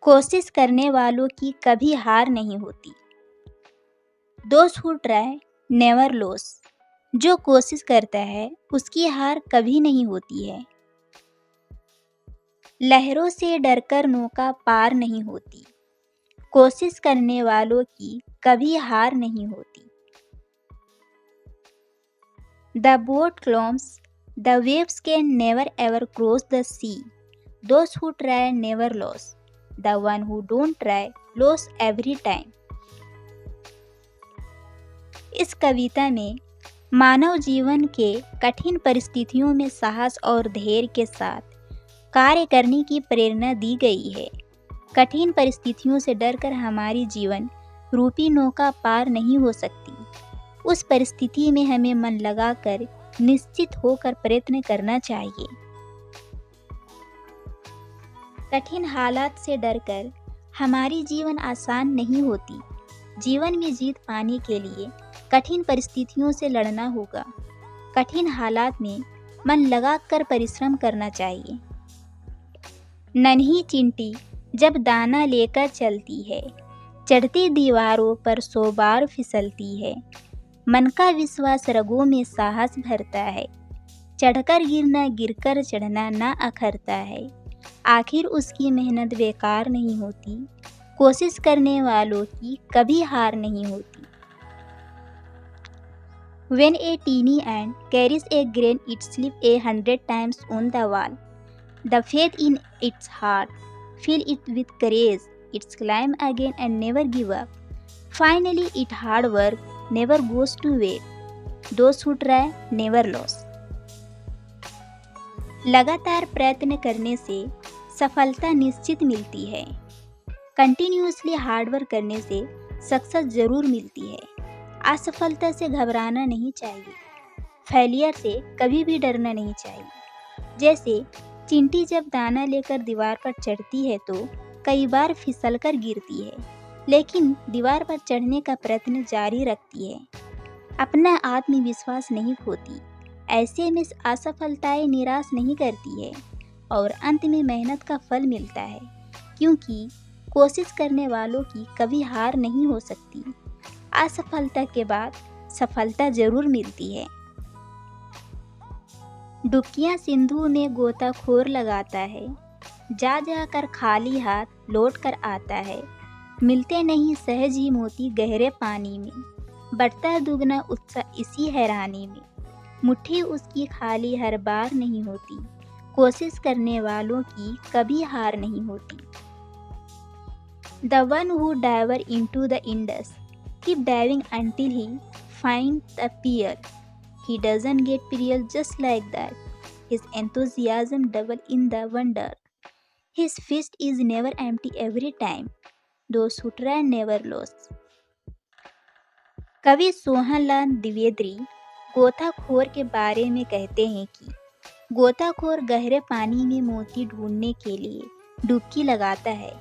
कोशिश करने वालों की कभी हार नहीं होती। दोस्त हु ट्राई नेवर लॉस। जो कोशिश करता है उसकी हार कभी नहीं होती है। लहरों से डरकर नौका पार नहीं होती। कोशिश करने वालों की कभी हार नहीं होती। The boat calms the waves can never ever cross the sea. दोस्त who try never lose. The one who don't try lose every time. इस कविता में मानव जीवन के कठिन परिस्थितियों में साहस और धैर्य के साथ कार्य करने की प्रेरणा दी गई है। कठिन परिस्थितियों से डरकर हमारी जीवन रूपी नौका पार नहीं हो सकती। उस परिस्थिति में हमें मन लगाकर निश्चित होकर प्रयत्न करना चाहिए। कठिन हालात से डरकर हमारी जीवन आसान नहीं होती। जीवन में जीत पाने के लिए कठिन परिस्थितियों से लड़ना होगा। कठिन हालात में मन लगाकर परिश्रम करना चाहिए। नन्ही चींटी जब दाना लेकर चलती है, चढ़ती दीवारों पर 100 बार फिसलती है। मन का विश्वास रगों में साहस भरता है। चढ़कर गिरना गिरकर चढ़ना ना अखरता है। आखिर उसकी मेहनत बेकार नहीं होती। कोशिश करने वालों की कभी हार नहीं होती। When a teeny ant carries a grain, it slips 100 times on the wall. The faith in its heart fill it with courage. It climb again and never give up. Finally, its hard work never goes to waste. Those who try never lose. लगातार प्रयत्न करने से सफलता निश्चित मिलती है। Continuously hard work करने से सक्सेस जरूर मिलती है। असफलता से घबराना नहीं चाहिए। फेलियर से कभी भी डरना नहीं चाहिए। जैसे चींटी जब दाना लेकर दीवार पर चढ़ती है तो कई बार फिसलकर गिरती है, लेकिन दीवार पर चढ़ने का प्रयत्न जारी रखती है। अपना आत्मविश्वास नहीं खोती। ऐसे में असफलताएं निराश नहीं करती है और अंत में मेहनत का फल मिलता है, क्योंकि कोशिश करने वालों की कभी हार नहीं हो सकती। असफलता के बाद सफलता जरूर मिलती है। डुबकियां सिंधु में गोताखोर लगाता है। जा जाकर खाली हाथ लौट कर आता है। मिलते नहीं सहज ही मोती गहरे पानी में। बढ़ता दुगना उत्साह इसी हैरानी में। मुट्ठी उसकी खाली हर बार नहीं होती। कोशिश करने वालों की कभी हार नहीं होती। The one who dives into the Indus keep diving until he finds the pearl. He doesn't get pearl just like that. His enthusiasm double in the wonder. His fist is never empty every time. Those who try never lose. कवि सोहनलाल द्विवेदी गोताखोर के बारे में कहते हैं कि गोताखोर गहरे पानी में मोती ढूंढने के लिए डुबकी लगाता है,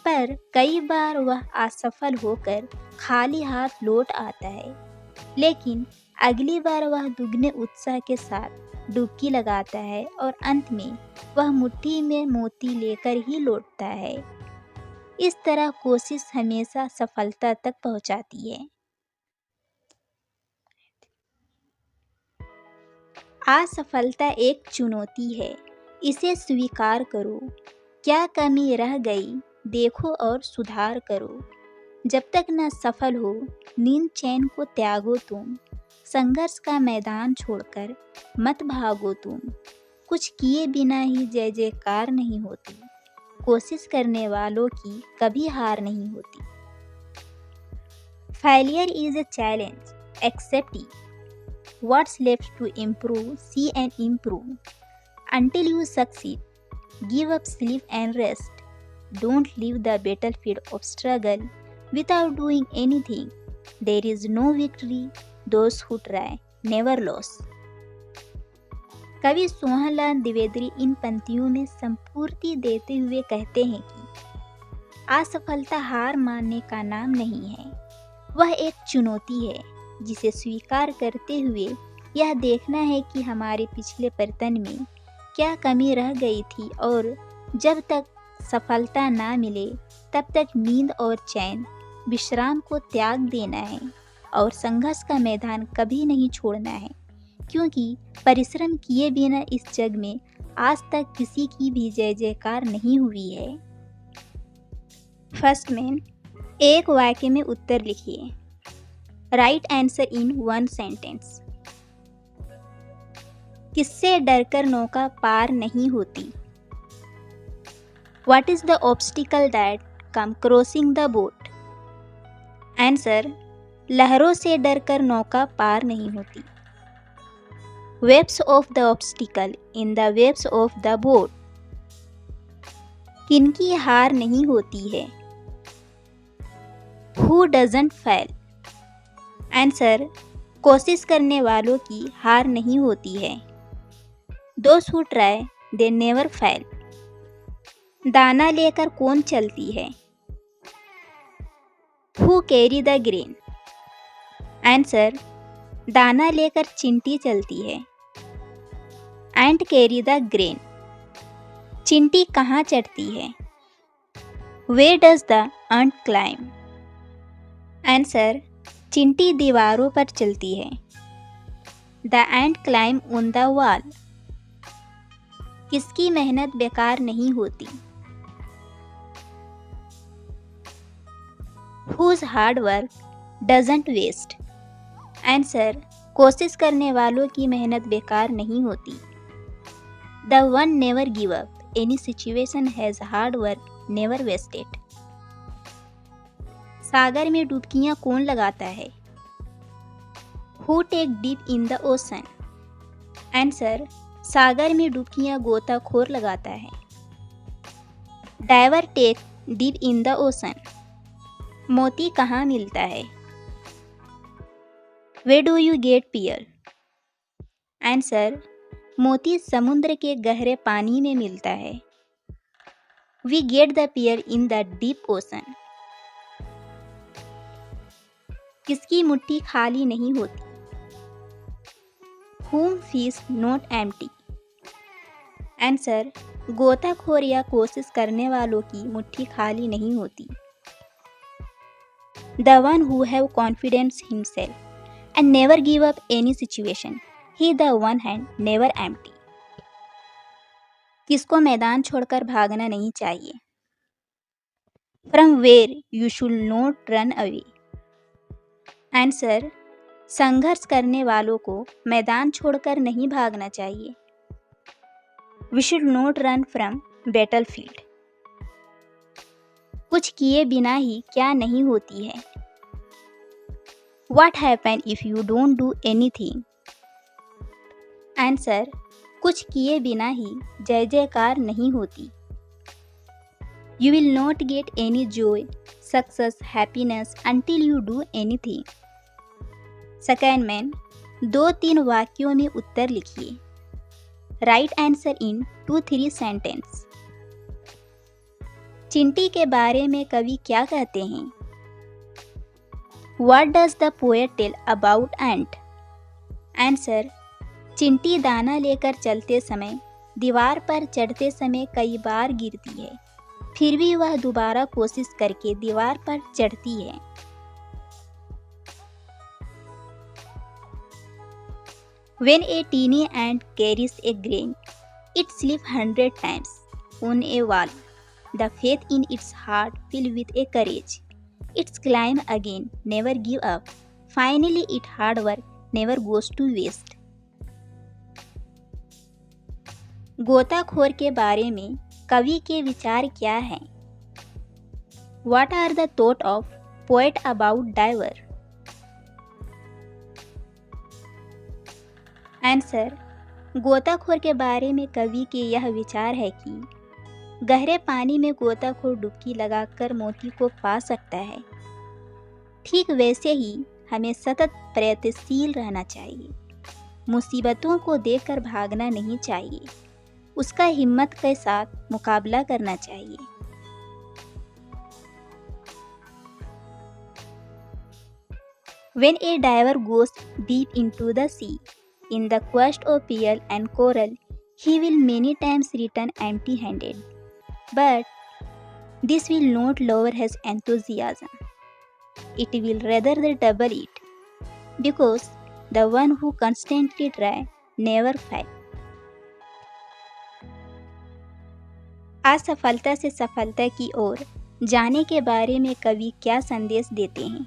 पर कई बार वह असफल होकर खाली हाथ लौट आता है। लेकिन अगली बार वह दुगने उत्साह के साथ डुबकी लगाता है और अंत में वह मुट्ठी में मोती लेकर ही लौटता है। इस तरह कोशिश हमेशा सफलता तक पहुंचाती है। असफलता एक चुनौती है, इसे स्वीकार करो। क्या कमी रह गई देखो और सुधार करो। जब तक न सफल हो नींद चैन को त्यागो तुम। संघर्ष का मैदान छोड़कर मत भागो तुम। कुछ किए बिना ही जय जयकार नहीं होती। कोशिश करने वालों की कभी हार नहीं होती। Failure is a challenge. Accept it. What's left to improve, see and improve. Until you succeed, give up sleep and rest. Don't leave the battlefield of struggle without doing anything. There is no victory. Those who try never lose. कवि सोहनलाल द्विवेदी इन पंक्तियों में संपूर्ति देते हुए कहते हैं कि असफलता हार मानने का नाम नहीं है, वह एक चुनौती है जिसे स्वीकार करते हुए यह देखना है कि हमारे पिछले प्रयत्न में क्या कमी रह गई थी और जब तक सफलता ना मिले तब तक नींद और चैन, विश्राम को त्याग देना है और संघर्ष का मैदान कभी नहीं छोड़ना है, क्योंकि परिश्रम किए बिना इस जग में आज तक किसी की भी जय जयकार नहीं हुई है। फर्स्ट में एक वाक्य में उत्तर लिखिए। Right answer in one sentence. किससे डरकर नौका पार नहीं होती? What is the obstacle that come crossing the boat? Answer, लहरों से डरकर नौका पार नहीं होती। Waves of the obstacle in the waves of the boat. किनकी हार नहीं होती है? Who doesn't fail? आंसर, कोशिश करने वालों की हार नहीं होती है। Those who try, they never fail. दाना लेकर कौन चलती है? Who carry the grain? Answer, दाना लेकर चिंटी चलती है। Ant carry the grain. चिंटी कहाँ चढ़ती है? Where does the ant climb? Answer, चिंटी दीवारों पर चलती है। The ant climb on the wall. किसकी मेहनत बेकार नहीं होती? Whose hard work doesn't waste? Answer, कोशिश करने वालों की मेहनत बेकार नहीं होती। The one never give up. Any situation has hard work never wasted. सागर में डुबकियां कौन लगाता है? Who take deep in the ocean? Answer, सागर में डुबकियां गोताखोर लगाता है। Diver take deep in the ocean. मोती कहाँ मिलता है? Where do you get pearl? Answer, मोती समुद्र के गहरे पानी में मिलता है। We get the pearl in the deep ocean. किसकी मुट्ठी खाली नहीं होती? Whom fish not empty? Answer, गोताखोर या कोशिश करने वालों की मुट्ठी खाली नहीं होती। The one who have confidence himself and never give up any situation, he the one hand never empty. किसको मैदान छोड़कर भागना नहीं चाहिए? From where you should not run away. Answer, संघर्ष करने वालों को मैदान छोड़कर नहीं भागना चाहिए। We should not run from battlefield. कुछ किए बिना ही क्या नहीं होती है? What happen if you don't do anything? Answer, कुछ किए बिना ही जय जयकार नहीं होती। You will not get any joy, success, happiness until you do anything. Second में 2-3 वाक्यों में उत्तर लिखिए। Right answer in 2-3 sentence. चिंटी के बारे में कवि क्या कहते हैं? What does the poet tell about ant? Answer, चिंटी दाना लेकर चलते समय दीवार पर चढ़ते समय कई बार गिरती है, फिर भी वह दोबारा कोशिश करके दीवार पर चढ़ती है। When a teeny ant carries a grain, it slips 100 times on a wall. The faith in its heart filled with a courage. It's climb again, never give up. Finally, its hard work never goes to waste. गोताखोर के बारे में कवि के विचार क्या हैं? What are the thoughts of poet about diver? Answer, गोताखोर के बारे में कवि के यह विचार है कि गहरे पानी में गोताखोर डुबकी लगाकर मोती को पा सकता है। ठीक वैसे ही हमें सतत प्रयत्नशील रहना चाहिए। मुसीबतों को देखकर भागना नहीं चाहिए, उसका हिम्मत के साथ मुकाबला करना चाहिए। When a diver goes deep into the sea, in the quest of pearl and coral, he will many times return empty-handed. But This will not lower his enthusiasm. It will rather double it, because the one who constantly try never fail. असफलता से सफलता की ओर जाने के बारे में कवि क्या संदेश देते हैं?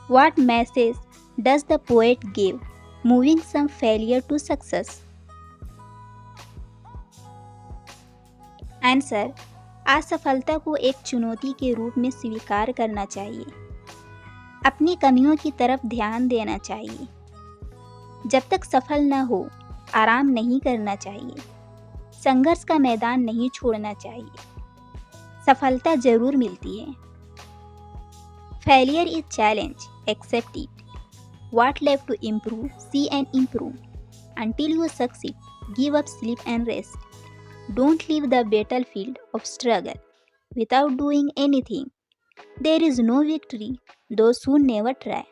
What message does the poet give, moving from failure to success? Answer, असफलता को एक चुनौती के रूप में स्वीकार करना चाहिए। अपनी कमियों की तरफ ध्यान देना चाहिए। जब तक सफल न हो, आराम नहीं करना चाहिए। संघर्ष का मैदान नहीं छोड़ना चाहिए। सफलता जरूर मिलती है। Failure is challenge, accept it. What left to improve, see and improve. Until you succeed, give up sleep and rest. Don't leave the battlefield of struggle without doing anything. There is no victory, those who never try.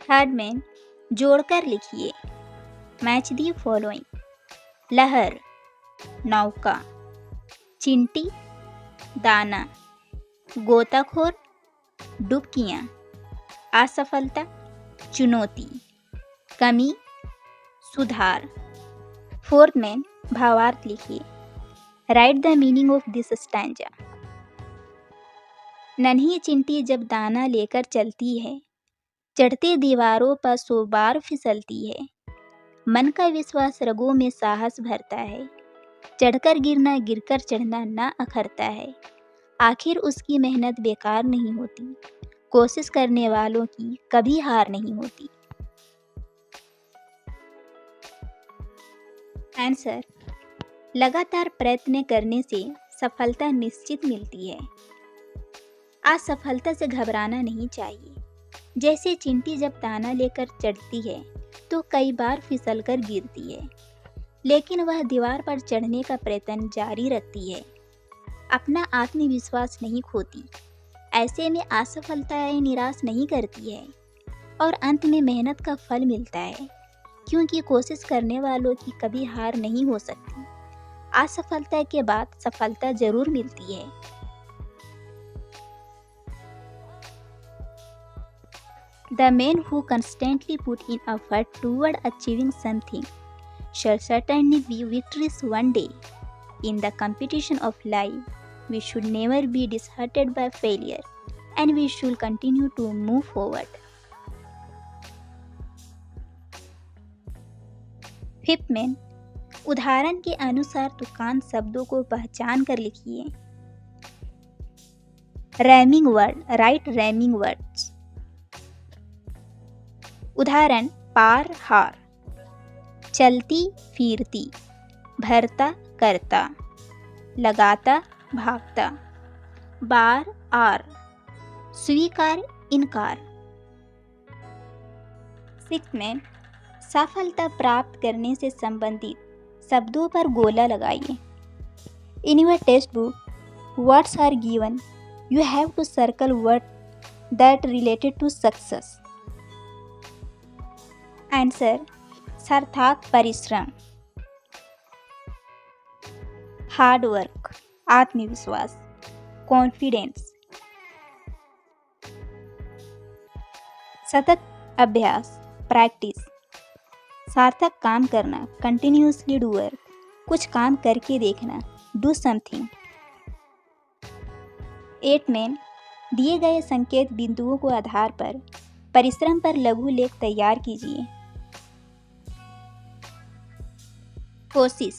Third में जोड़कर लिखिए। Match the following: लहर, नौका, चिंटी, दाना, गोताखोर, डुबकियां, असफलता, चुनौती, कमी, सुधार। फोर्थ में भावार्थ लिखिए। Right the meaning of this stanza. नन्ही चिंटी जब दाना लेकर चलती है, चढ़ते दीवारों पर 100 बार फिसलती है। मन का विश्वास रगों में साहस भरता है। चढ़कर गिरना, गिरकर चढ़ना ना अखरता है। आखिर उसकी मेहनत बेकार नहीं होती। कोशिश करने वालों की कभी हार नहीं होती। आंसर, लगातार प्रयत्न करने से सफलता निश्चित मिलती है। असफलता से घबराना नहीं चाहिए। जैसे चिंटी जब दाना लेकर चढ़ती है तो कई बार फिसलकर गिरती है, लेकिन वह दीवार पर चढ़ने का प्रयत्न जारी रखती है। अपना आत्मविश्वास नहीं खोती। ऐसे में असफलताएं निराश नहीं करती है और अंत में मेहनत का फल मिलता है, क्योंकि कोशिश करने वालों की कभी हार नहीं हो सकती। असफलता के बाद सफलता जरूर मिलती है। The men who constantly put in effort toward achieving something shall certainly be victorious one day. In the competition of life, we should never be disheartened by failure, and we should continue to move forward. Fifth में उदाहरण के अनुसार तुकान शब्दों को पहचान कर लिखिए। Rhyming word, right rhyming words. उदाहरण: पार हार, चलती फिरती, भरता करता, लगाता भागता, बार आर, स्वीकार इनकार। सिक्स्थ में सफलता प्राप्त करने से संबंधित शब्दों पर गोला लगाइए। In your text book words are given, you have to circle word that related to success. Answer: सार्थक परिश्रम, हार्ड वर्क, आत्मविश्वास, कॉन्फिडेंस। सतत अभ्यास, प्रैक्टिस, सार्थक काम करना, कंटिन्यूसली डू वर्क, कुछ काम करके देखना, डू समथिंग। 8 में दिए गए संकेत बिंदुओं को आधार पर परिश्रम पर लघु लेख तैयार कीजिए। कोशिश,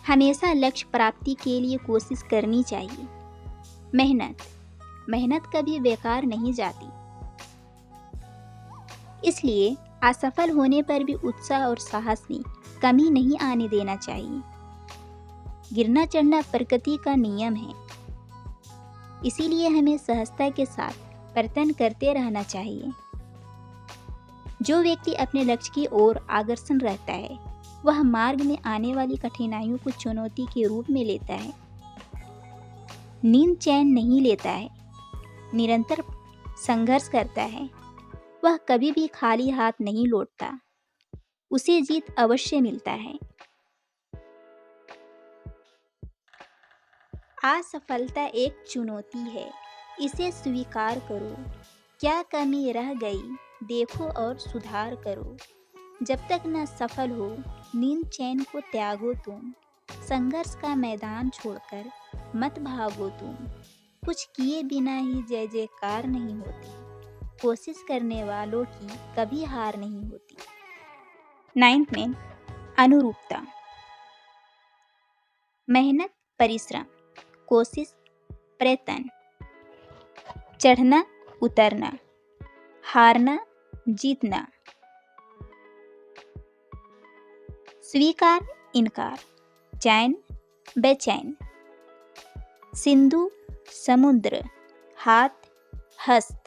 हमेशा लक्ष्य प्राप्ति के लिए कोशिश करनी चाहिए। मेहनत, मेहनत कभी बेकार नहीं जाती, इसलिए असफल होने पर भी उत्साह और साहस में कमी नहीं आने देना चाहिए। गिरना चढ़ना प्रकृति का नियम है, इसीलिए हमें सहजता के साथ प्रयत्न करते रहना चाहिए। जो व्यक्ति अपने लक्ष्य की ओर अग्रसर रहता है, वह मार्ग में आने वाली कठिनाइयों को चुनौती के रूप में लेता है। नींद चैन नहीं लेता है, निरंतर संघर्ष करता है। वह कभी भी खाली हाथ नहीं लौटता, उसे जीत अवश्य मिलता है। असफलता एक चुनौती है, इसे स्वीकार करो। क्या कमी रह गई देखो और सुधार करो। जब तक न सफल हो नींद चैन को त्यागो तुम। संघर्ष का मैदान छोड़कर मत भागो तुम। कुछ किए बिना ही जय जयकार नहीं होती। कोशिश करने वालों की कभी हार नहीं होती। 9th में अनुरूपता। मेहनत, परिश्रम, कोशिश, प्रयत्न, चढ़ना, उतरना, हारना, जीतना, स्वीकार, इनकार, चैन, बेचैन, सिंधु, समुद्र, हाथ, हस्त,